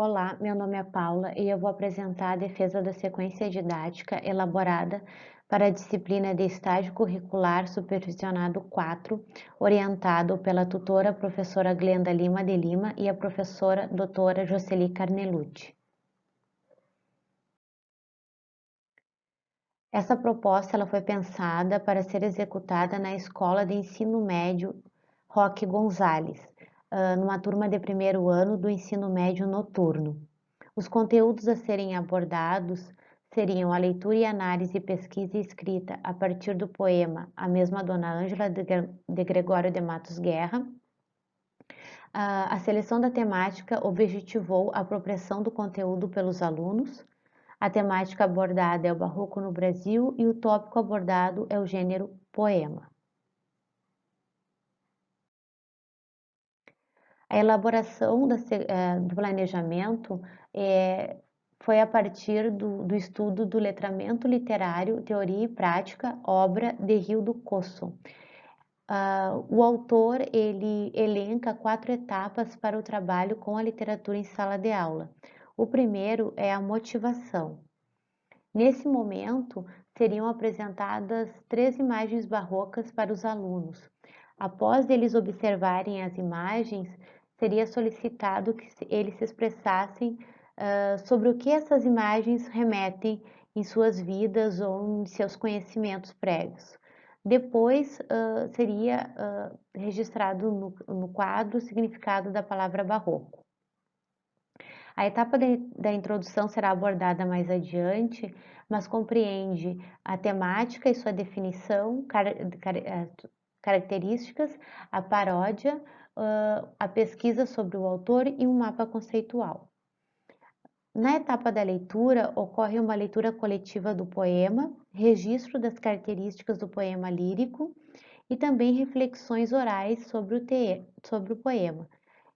Olá, meu nome é Paula e eu vou apresentar a defesa da sequência didática elaborada para a disciplina de Estágio Curricular Supervisionado 4, orientado pela tutora professora Glenda Lima de Lima e a professora doutora Jocely Carnelucci. Essa proposta ela foi pensada para ser executada na Escola de Ensino Médio Roque Gonzales, numa turma de primeiro ano do ensino médio noturno. Os conteúdos a serem abordados seriam a leitura e análise, pesquisa e escrita a partir do poema A Mesma Dona Ângela, de Gregório de Matos Guerra. A seleção da temática objetivou a apropriação do conteúdo pelos alunos. A temática abordada é o barroco no Brasil e o tópico abordado é o gênero poema. A elaboração do planejamento foi a partir do estudo do letramento literário, teoria e prática, obra de Hildo Kosso. O autor ele elenca 4 etapas para o trabalho com a literatura em sala de aula. O primeiro é a motivação. Nesse momento, seriam apresentadas 3 imagens barrocas para os alunos. Após eles observarem as imagens, seria solicitado que eles se expressassem sobre o que essas imagens remetem em suas vidas ou em seus conhecimentos prévios. Depois, seria registrado no quadro o significado da palavra barroco. A etapa da introdução será abordada mais adiante, mas compreende a temática e sua definição, características, a paródia, a pesquisa sobre o autor e um mapa conceitual. Na etapa da leitura, ocorre uma leitura coletiva do poema, registro das características do poema lírico e também reflexões orais sobre o poema,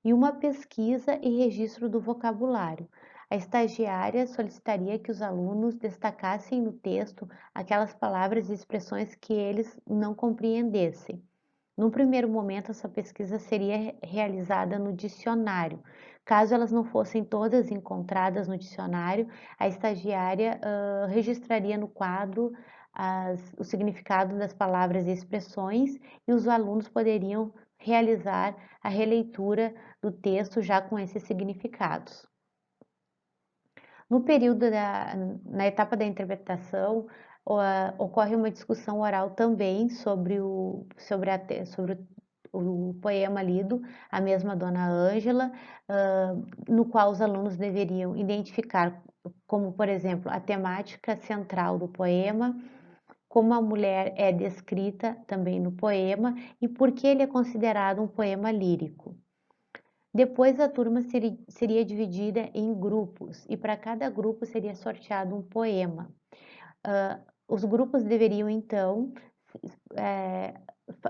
e uma pesquisa e registro do vocabulário. A estagiária solicitaria que os alunos destacassem no texto aquelas palavras e expressões que eles não compreendessem. Num primeiro momento, essa pesquisa seria realizada no dicionário. Caso elas não fossem todas encontradas no dicionário, a estagiária registraria no quadro o significado das palavras e expressões e os alunos poderiam realizar a releitura do texto já com esses significados. Na etapa da interpretação, ocorre uma discussão oral também sobre o poema lido, A Mesma Dona Ângela, no qual os alunos deveriam identificar, como por exemplo, a temática central do poema, como a mulher é descrita também no poema e por que ele é considerado um poema lírico. Depois a turma seria dividida em grupos e para cada grupo seria sorteado um poema. Os grupos deveriam então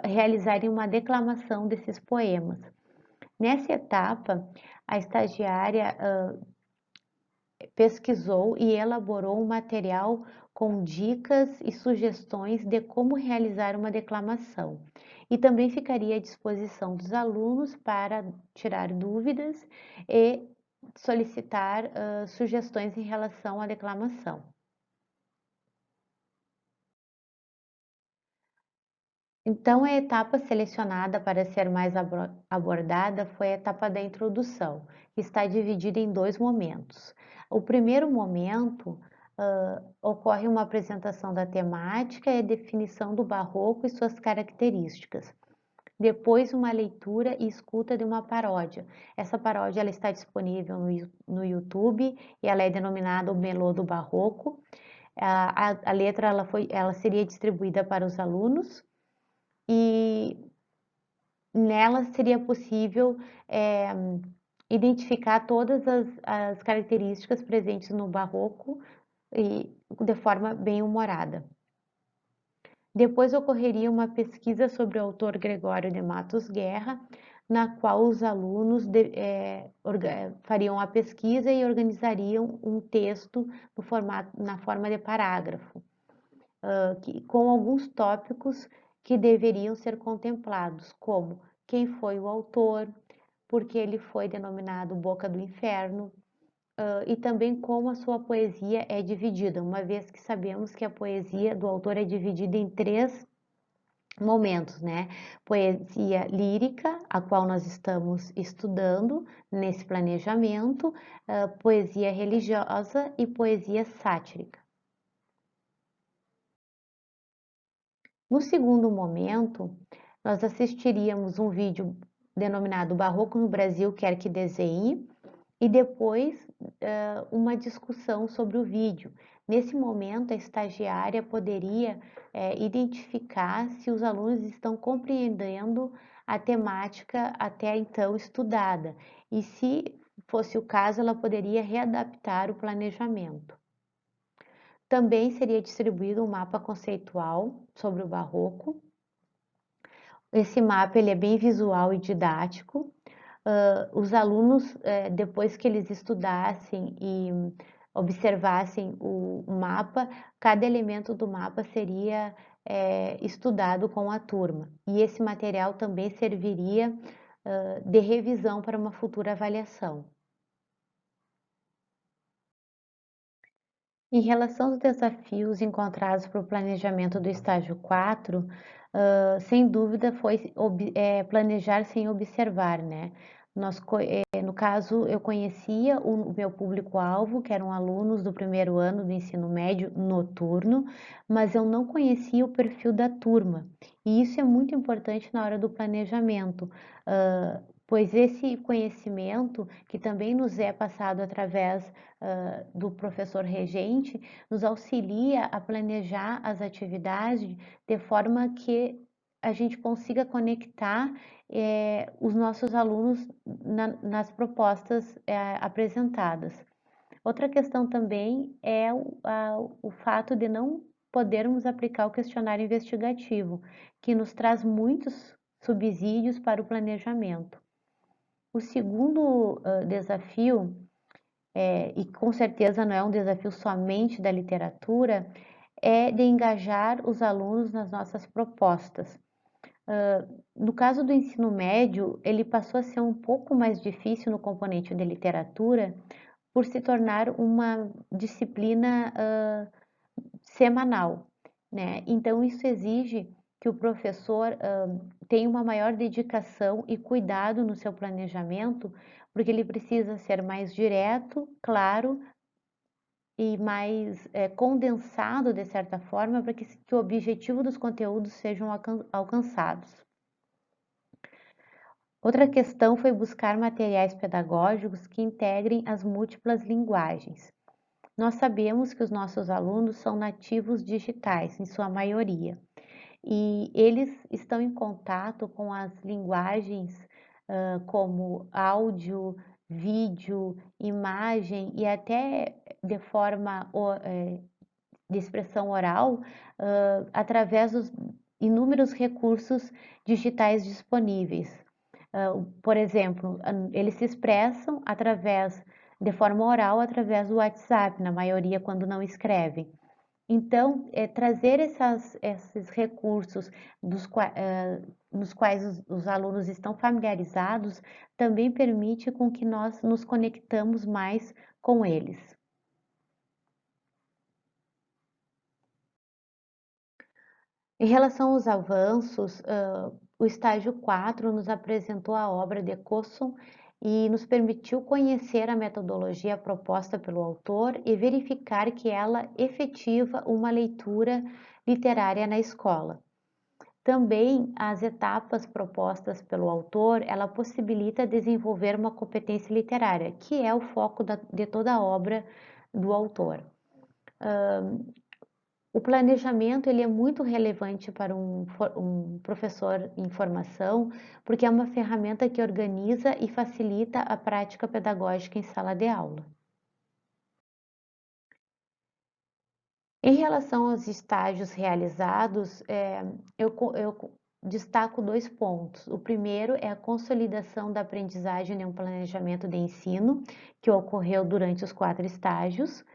realizarem uma declamação desses poemas. Nessa etapa, a estagiária pesquisou e elaborou um material com dicas e sugestões de como realizar uma declamação. E também ficaria à disposição dos alunos para tirar dúvidas e solicitar sugestões em relação à declamação. Então, a etapa selecionada para ser mais abordada foi a etapa da introdução, que está dividida em 2 momentos. O primeiro momento ocorre uma apresentação da temática e a definição do barroco e suas características. Depois, uma leitura e escuta de uma paródia. Essa paródia ela está disponível no YouTube e ela é denominada O Melô do Barroco. A letra ela seria distribuída para os alunos e nela seria possível identificar todas as características presentes no barroco e de forma bem humorada. Depois ocorreria uma pesquisa sobre o autor Gregório de Matos Guerra, na qual os alunos fariam a pesquisa e organizariam um texto na forma de parágrafo, com alguns tópicos que deveriam ser contemplados, como quem foi o autor, por que ele foi denominado Boca do Inferno, e também como a sua poesia é dividida, uma vez que sabemos que a poesia do autor é dividida em três momentos, né? Poesia lírica, a qual nós estamos estudando nesse planejamento, poesia religiosa e poesia sátrica. No segundo momento, nós assistiríamos um vídeo denominado Barroco no Brasil Quer que Desenhe, e depois uma discussão sobre o vídeo. Nesse momento, a estagiária poderia identificar se os alunos estão compreendendo a temática até então estudada e, se fosse o caso, ela poderia readaptar o planejamento. Também seria distribuído um mapa conceitual sobre o barroco. Esse mapa ele é bem visual e didático. Os alunos, depois que eles estudassem e observassem o mapa, cada elemento do mapa seria estudado com a turma. E esse material também serviria de revisão para uma futura avaliação. Em relação aos desafios encontrados para o planejamento do estágio 4, sem dúvida foi planejar sem observar, né? No caso, eu conhecia o meu público-alvo, que eram alunos do primeiro ano do ensino médio noturno, mas eu não conhecia o perfil da turma. E isso é muito importante na hora do planejamento, pois esse conhecimento, que também nos é passado através do professor regente, nos auxilia a planejar as atividades de forma que a gente consiga conectar os nossos alunos nas propostas apresentadas. Outra questão também é o fato de não podermos aplicar o questionário investigativo, que nos traz muitos subsídios para o planejamento. O segundo desafio, e com certeza não é um desafio somente da literatura, é de engajar os alunos nas nossas propostas. No caso do ensino médio, ele passou a ser um pouco mais difícil no componente de literatura, por se tornar uma disciplina semanal, né? Então, isso exige que o professor tenha uma maior dedicação e cuidado no seu planejamento, porque ele precisa ser mais direto, claro e mais condensado, de certa forma, para que o objetivo dos conteúdos sejam alcançados. Outra questão foi buscar materiais pedagógicos que integrem as múltiplas linguagens. Nós sabemos que os nossos alunos são nativos digitais, em sua maioria, e eles estão em contato com as linguagens como áudio, vídeo, imagem e até de forma de expressão oral através dos inúmeros recursos digitais disponíveis. Por exemplo, eles se expressam de forma oral através do WhatsApp, na maioria quando não escrevem. Então, trazer esses recursos nos quais os alunos estão familiarizados também permite com que nós nos conectamos mais com eles. Em relação aos avanços, o estágio 4 nos apresentou a obra de Cosson e nos permitiu conhecer a metodologia proposta pelo autor e verificar que ela efetiva uma leitura literária na escola. Também as etapas propostas pelo autor, ela possibilita desenvolver uma competência literária, que é o foco de toda a obra do autor. O planejamento ele é muito relevante para um professor em formação, porque é uma ferramenta que organiza e facilita a prática pedagógica em sala de aula. Em relação aos estágios realizados, eu destaco dois pontos. O primeiro é a consolidação da aprendizagem em um planejamento de ensino, que ocorreu durante os 4 estágios,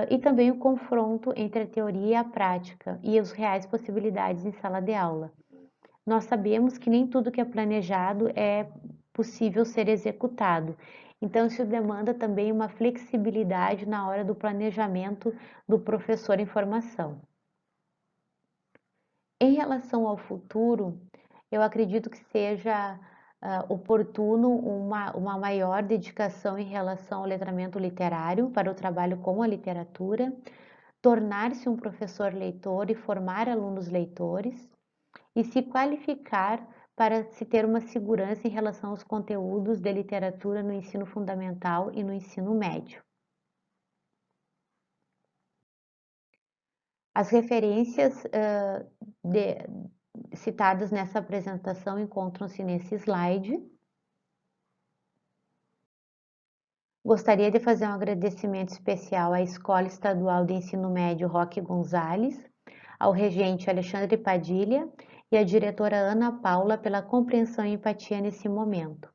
e também o confronto entre a teoria e a prática e as reais possibilidades em sala de aula. Nós sabemos que nem tudo que é planejado é possível ser executado Então, isso demanda também uma flexibilidade na hora do planejamento do professor em formação. Em relação ao futuro, eu acredito que seja oportuno uma maior dedicação em relação ao letramento literário para o trabalho com a literatura, tornar-se um professor leitor e formar alunos leitores e se qualificar para se ter uma segurança em relação aos conteúdos de literatura no ensino fundamental e no ensino médio. As referências citadas nessa apresentação encontram-se nesse slide. Gostaria de fazer um agradecimento especial à Escola Estadual de Ensino Médio Roque Gonzalez, ao regente Alexandre Padilha e à diretora Ana Paula pela compreensão e empatia nesse momento.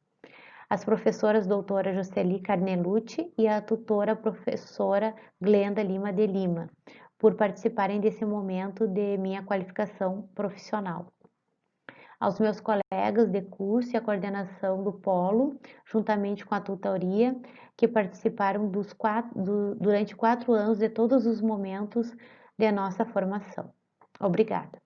As professoras doutora Jocely Carnelucci e a tutora professora Glenda Lima de Lima, por participarem desse momento de minha qualificação profissional. Aos meus colegas de curso e a coordenação do polo, juntamente com a tutoria, que participaram durante 4 anos de todos os momentos de nossa formação. Obrigada.